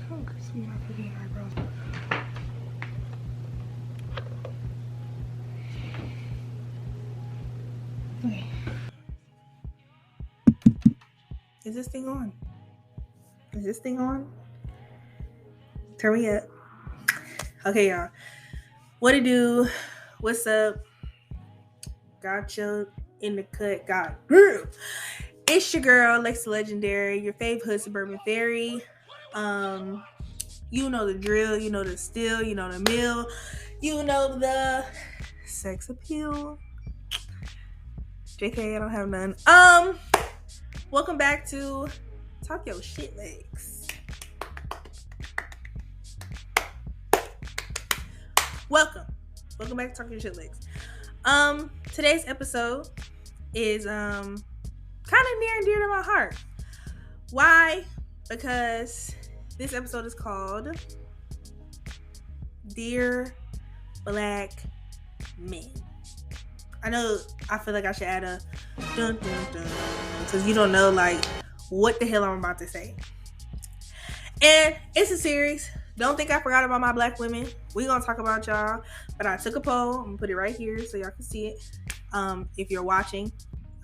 Don't kiss me my fucking eyebrows. Okay. Is this thing on? Is this thing on? Turn me up. Okay, y'all. What it do? What's up? Gotcha in the cut. God. It's your girl, Lex The Legendary, your fave hood suburban fairy. You know the drill, you know the steal, you know the mill, you know the sex appeal. JK, I don't have none. Welcome back to Talk Your Shit, Lex. Welcome back to Talk Your Shit, Lex. Today's episode is kind of near and dear to my heart. Why? Because this episode is called Dear Black Men. I feel like I should add a dun dun dun because you don't know like what the hell I'm about to say. And it's a series. Don't think I forgot about my black women. We're gonna talk about y'all. But I took a poll. I'm gonna put it right here so y'all can see it. If you're watching,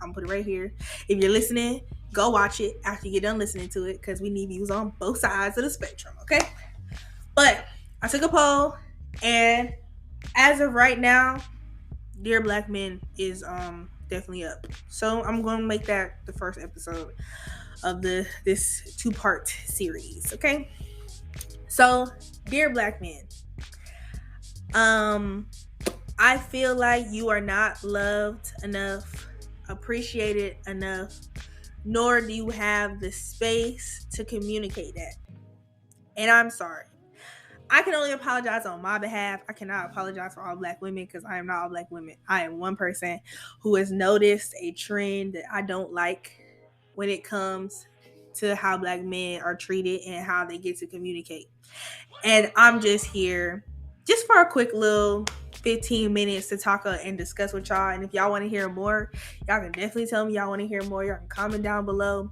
I'm gonna put it right here. If you're listening, go watch it after you get done listening to it because we need views on both sides of the spectrum, okay? But I took a poll, and as of right now, Dear Black Men is definitely up. So I'm going to make that the first episode of this 2-part series, okay? So, Dear Black Men, I feel like you are not loved enough, appreciated enough, nor do you have the space to communicate that. And I'm sorry. I can only apologize on my behalf. I cannot apologize for all black women because I am not all black women. I am one person who has noticed a trend that I don't like when it comes to how black men are treated and how they get to communicate. And I'm just here just for a quick little 15 minutes to talk and discuss with y'all. And if y'all want to hear more, y'all can definitely tell me y'all want to hear more. Y'all can comment down below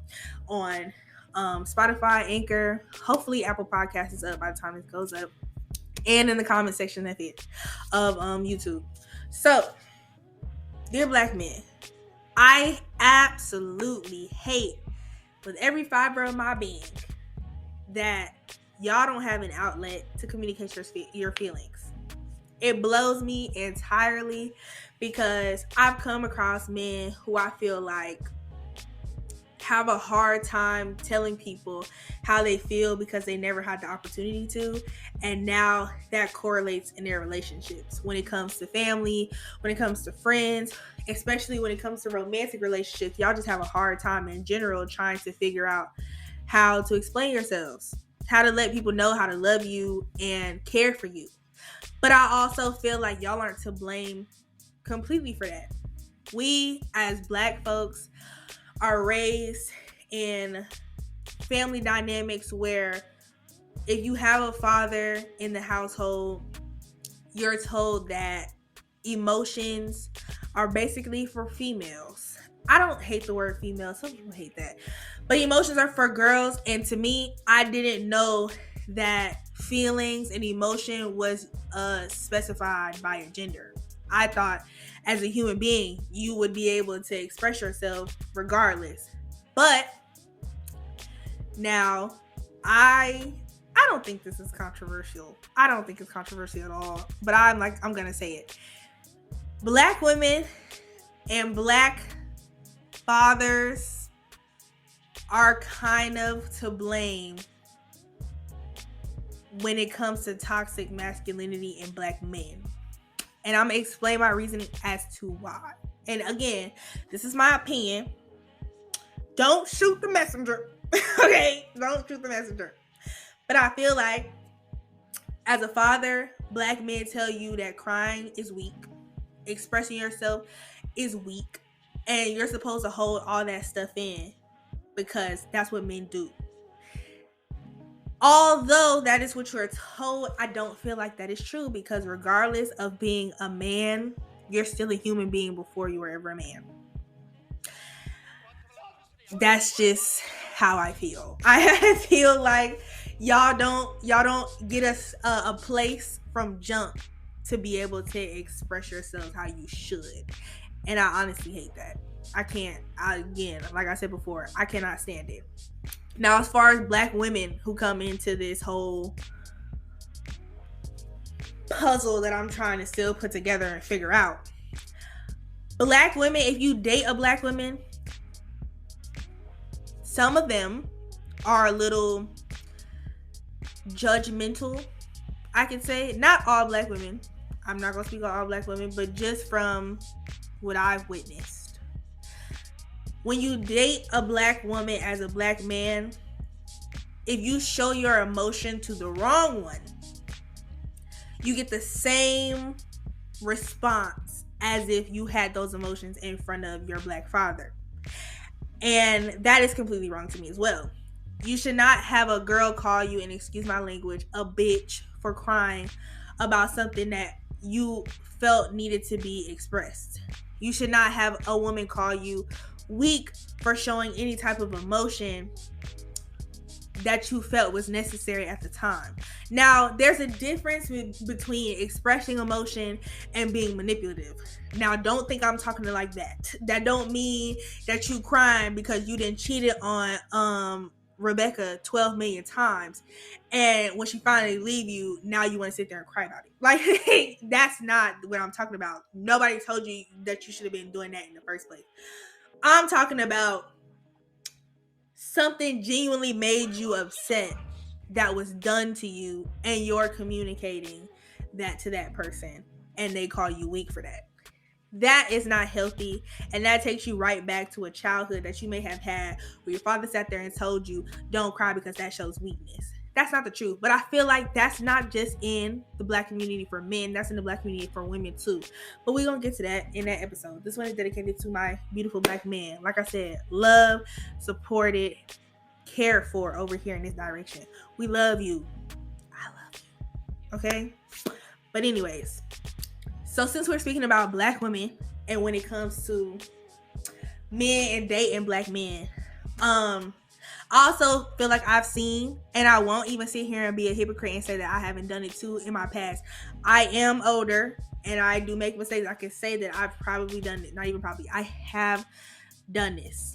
on Spotify, Anchor, hopefully Apple Podcasts is up by the time it goes up, and in the comment section of YouTube. So, Dear Black Men, I absolutely hate with every fiber of my being that y'all don't have an outlet to communicate your feelings. It blows me entirely because I've come across men who I feel like have a hard time telling people how they feel because they never had the opportunity to, and now that correlates in their relationships when it comes to family, when it comes to friends, especially when it comes to romantic relationships. Y'all just have a hard time in general trying to figure out how to explain yourselves, how to let people know how to love you and care for you. But I also feel like y'all aren't to blame completely for that. We as black folks are raised in family dynamics where if you have a father in the household, you're told that emotions are basically for females. I don't hate the word female. Some people hate that. But emotions are for girls. And to me, I didn't know that feelings and emotion was specified by a gender. I thought as a human being, you would be able to express yourself regardless. But now, I don't think this is controversial. I don't think it's controversial at all. But I'm going to say it. Black women and black fathers are kind of to blame when it comes to toxic masculinity in black men. And I'm going to explain my reasoning as to why. And again, this is my opinion. Don't shoot the messenger. Okay? Don't shoot the messenger. But I feel like as a father, black men tell you that crying is weak. Expressing yourself is weak. And you're supposed to hold all that stuff in because that's what men do. Although that is what you're told, I don't feel like that is true because regardless of being a man, you're still a human being before you were ever a man. That's just how I feel. I feel like Y'all don't get us a place from jump to be able to express yourselves how you should. And I honestly hate that. I can't. Again, like I said before, I cannot stand it. Now, as far as black women who come into this whole puzzle that I'm trying to still put together and figure out, black women, if you date a black woman, some of them are a little judgmental, I can say. Not all black women. I'm not going to speak on all black women, but just from what I've witnessed. When you date a black woman as a black man, if you show your emotion to the wrong one, you get the same response as if you had those emotions in front of your black father. And that is completely wrong to me as well. You should not have a girl call you, and excuse my language, a bitch for crying about something that you felt needed to be expressed. You should not have a woman call you weak for showing any type of emotion that you felt was necessary at the time. Now, there's a difference between expressing emotion and being manipulative. Now, don't think I'm talking like that. That don't mean that you crying because you done cheated on Rebecca 12 million times, and when she finally leave you, now you want to sit there and cry about it. Like, that's not what I'm talking about. Nobody told you that you should have been doing that in the first place. I'm talking about something genuinely made you upset that was done to you, and you're communicating that to that person, and they call you weak for that. That is not healthy, and that takes you right back to a childhood that you may have had where your father sat there and told you, don't cry because that shows weakness. That's not the truth. But I feel like that's not just in the black community for men, that's in the black community for women too. But we're going to get to that in that episode. This one is dedicated to my beautiful black men. Like I said, love, supported, cared for over here in this direction. We love you. I love you. Okay? But anyways, so since we're speaking about black women, and when it comes to men and dating black men, I also feel like I've seen, and I won't even sit here and be a hypocrite and say that I haven't done it too in my past. I am older and I do make mistakes. I can say that I've probably done it. Not even probably. I have done this.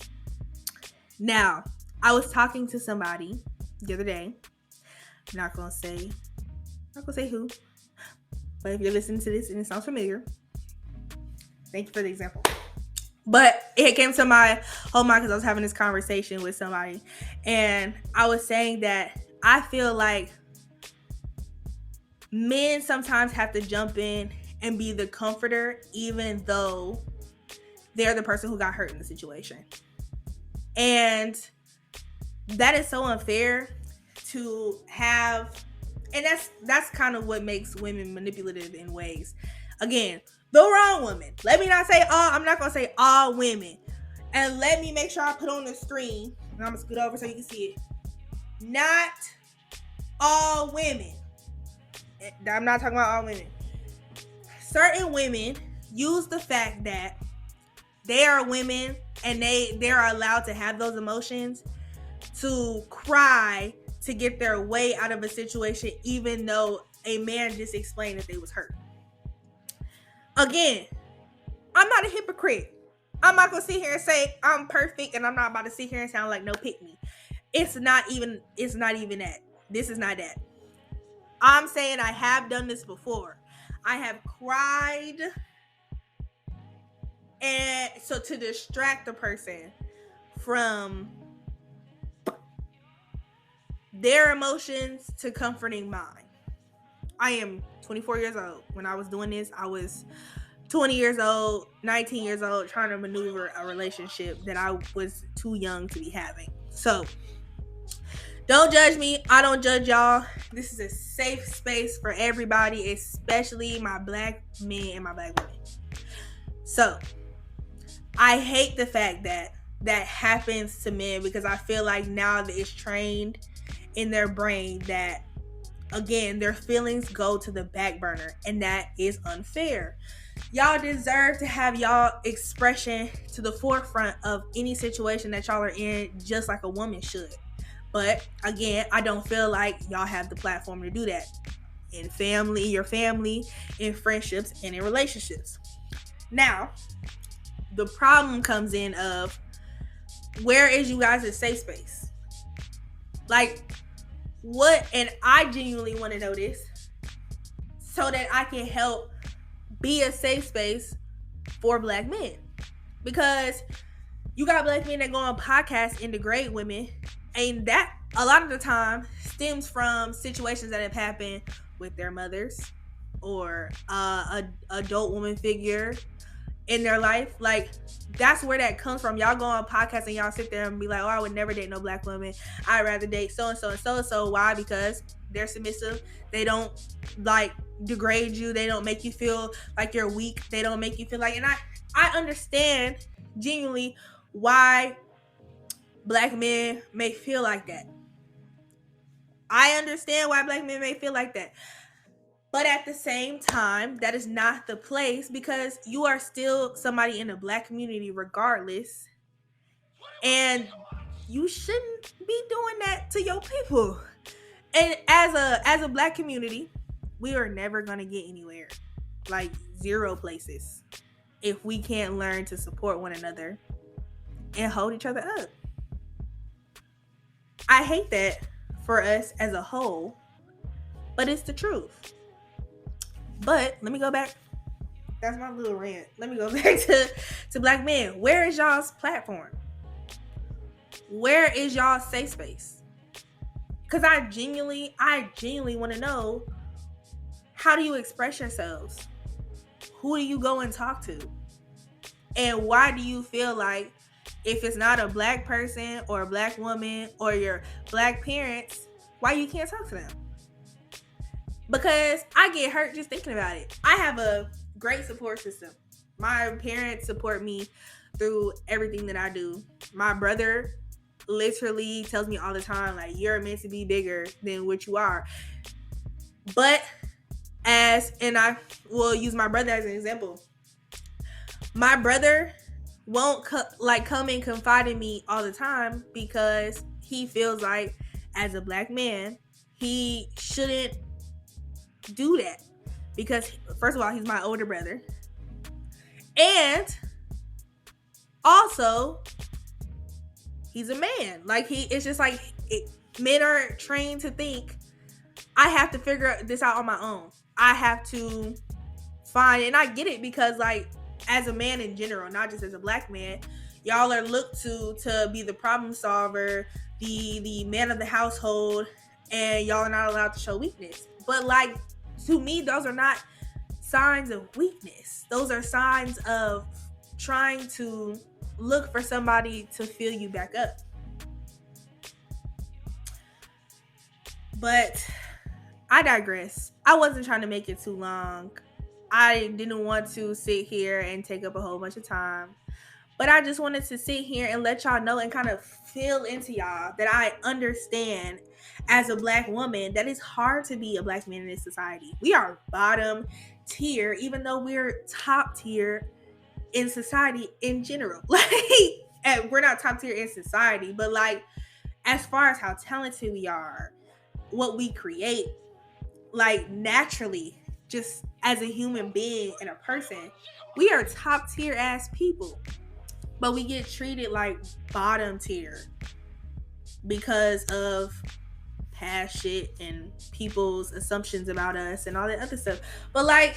Now, I was talking to somebody the other day. I'm not gonna say who. But if you're listening to this and it sounds familiar, thank you for the example. But it came to my whole mind because I was having this conversation with somebody. And I was saying that I feel like men sometimes have to jump in and be the comforter, even though they're the person who got hurt in the situation. And that is so unfair to have. And that's kind of what makes women manipulative in ways. Again, the wrong women. Let me not say all. I'm not going to say all women. And let me make sure I put on the screen. And I'm going to scoot over so you can see it. Not all women. I'm not talking about all women. Certain women use the fact that they are women and they're allowed to have those emotions to cry to get their way out of a situation, even though a man just explained that they was hurt. Again, I'm not a hypocrite. I'm not gonna sit here and say I'm perfect, and I'm not about to sit here and sound like no pick me. It's not even that. This is not that. I'm saying I have done this before. I have cried, and so to distract the person from their emotions to comforting mine. I am 24 years old. When I was doing this, I was 20 years old, 19 years old, trying to maneuver a relationship that I was too young to be having. So, don't judge me. I don't judge y'all. This is a safe space for everybody, especially my black men and my black women. So, I hate the fact that happens to men, because I feel like now that it's trained in their brain that, again, their feelings go to the back burner, and that is unfair. Y'all deserve to have y'all expression to the forefront of any situation that y'all are in, just like a woman should. But again, I don't feel like y'all have the platform to do that in family, your family, in friendships, and in relationships. Now, the problem comes in of, where is you guys' safe space? Like, what? And I genuinely want to know this so that I can help be a safe space for Black men. Because you got Black men that go on podcasts and degrade women, and that a lot of the time stems from situations that have happened with their mothers or a adult woman figure in their life. Like, that's where that comes from. Y'all go on podcasts and y'all sit there and be like, oh, I would never date no Black woman. I'd rather date so and so and so and so. Why? Because they're submissive. They don't like degrade you. They don't make you feel like you're weak. They don't make you feel like, and I understand genuinely why Black men may feel like that. I understand why Black men may feel like that. But at the same time, that is not the place, because you are still somebody in the Black community regardless. And you shouldn't be doing that to your people. And as a Black community, we are never going to get anywhere. Like, zero places, if we can't learn to support one another and hold each other up. I hate that for us as a whole, but it's the truth. But let me go back. That's my little rant. Let me go back to Black men. Where is y'all's platform? Where is y'all's safe space? Because I genuinely want to know, how do you express yourselves? Who do you go and talk to? And why do you feel like, if it's not a Black person or a Black woman or your Black parents, why you can't talk to them? Because I get hurt just thinking about it. I have a great support system. My parents support me through everything that I do. My brother literally tells me all the time, like, you're meant to be bigger than what you are. But and I will use my brother as an example. My brother won't come and confide in me all the time, because he feels like, as a Black man, he shouldn't do that, because first of all, he's my older brother, and also he's a man. Like, it's just like men are trained to think, I have to figure this out on my own. I have to find, and I get it, because like, as a man in general, not just as a Black man, y'all are looked to be the problem solver, the man of the household, and y'all are not allowed to show weakness. But like, to me, those are not signs of weakness. Those are signs of trying to look for somebody to fill you back up. But I digress. I wasn't trying to make it too long. I didn't want to sit here and take up a whole bunch of time. But I just wanted to sit here and let y'all know and kind of feel into y'all that I understand, as a Black woman, that it's hard to be a Black man in this society. We are bottom tier, even though we're top tier in society in general. Like, we're not top tier in society, but like, as far as how talented we are, what we create, like, naturally, just as a human being and a person, we are top tier ass people. But we get treated like bottom tier because of past shit and people's assumptions about us and all that other stuff. But like,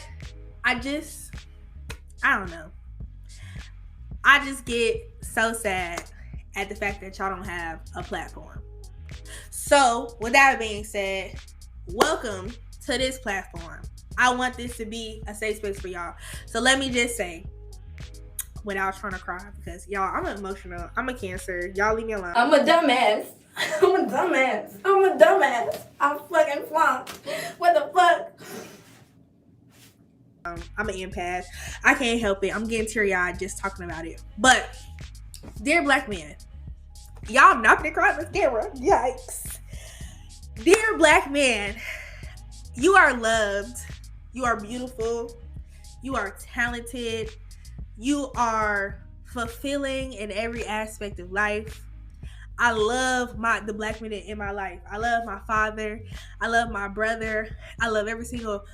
I don't know. I just get so sad at the fact that y'all don't have a platform. So with that being said, welcome to this platform. I want this to be a safe space for y'all. So let me just say, without trying to cry, because y'all, I'm emotional. I'm a Cancer. Y'all leave me alone. I'm a dumbass. I'm fucking flunked. What the fuck? I'm an empath. I can't help it. I'm getting teary-eyed just talking about it. But, dear Black men, y'all, I'm not gonna cry on this camera. Yikes. Dear Black men, you are loved. You are beautiful. You are talented. You are fulfilling in every aspect of life. I love the black men in my life. I love my father. I love my brother. I love every single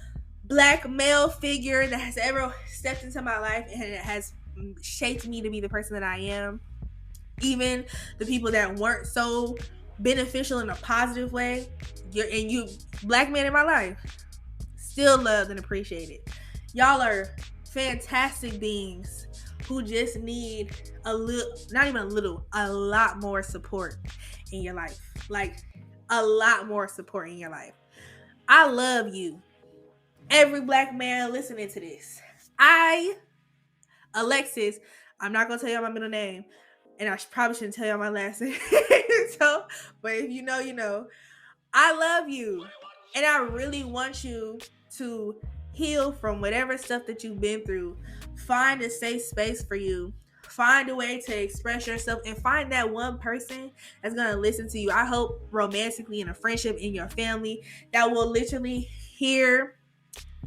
black male figure that has ever stepped into my life and it has shaped me to be the person that I am. Even the people that weren't so beneficial in a positive way, you black men in my life, still loved and appreciated. Y'all are fantastic beings who just need a little, not even a little, a lot more support in your life. Like a lot more support in your life. I love you. Every black man listening to this. Alexis, I'm not gonna tell y'all my middle name, and I probably shouldn't tell y'all my last name. So, but if you know, you know. I love you, and I really want you to heal from whatever stuff that you've been through. Find a safe space for you. Find a way to express yourself and find that one person that's going to listen to you. I hope romantically in a friendship, in your family, that will literally hear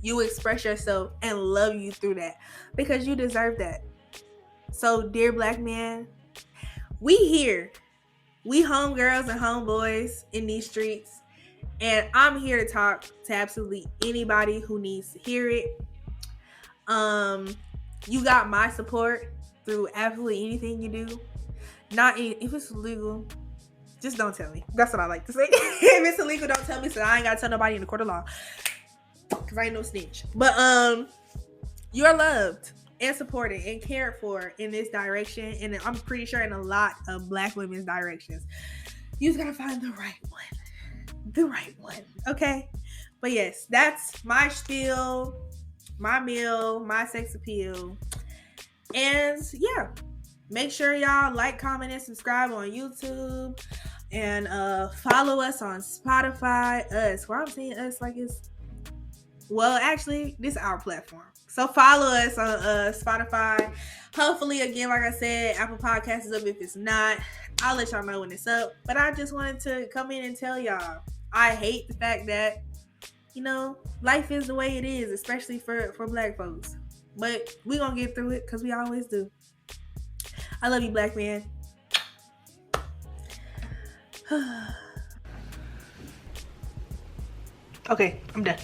you express yourself and love you through that, because you deserve that. So, dear black man, we here. We homegirls and homeboys in these streets. And I'm here to talk to absolutely anybody who needs to hear it. You got my support through absolutely anything you do. If it's illegal, just don't tell me. That's what I like to say. If it's illegal, don't tell me, so I ain't gotta tell nobody in the court of law, because I ain't no snitch. But you're loved and supported and cared for in this direction, and I'm pretty sure in a lot of black women's directions. You just gotta find the right one. Okay? But yes, that's my spiel, my meal, my sex appeal. And yeah, make sure y'all like, comment, and subscribe on YouTube. And follow us on Spotify. Why I'm saying us like it's, well, actually, this is our platform. So follow us on Spotify. Hopefully, again, like I said, Apple Podcasts is up. If it's not, I'll let y'all know when it's up. But I just wanted to come in and tell y'all, I hate the fact that, life is the way it is, especially for black folks. But we gonna get through it, because we always do. I love you, black man. Okay, I'm done.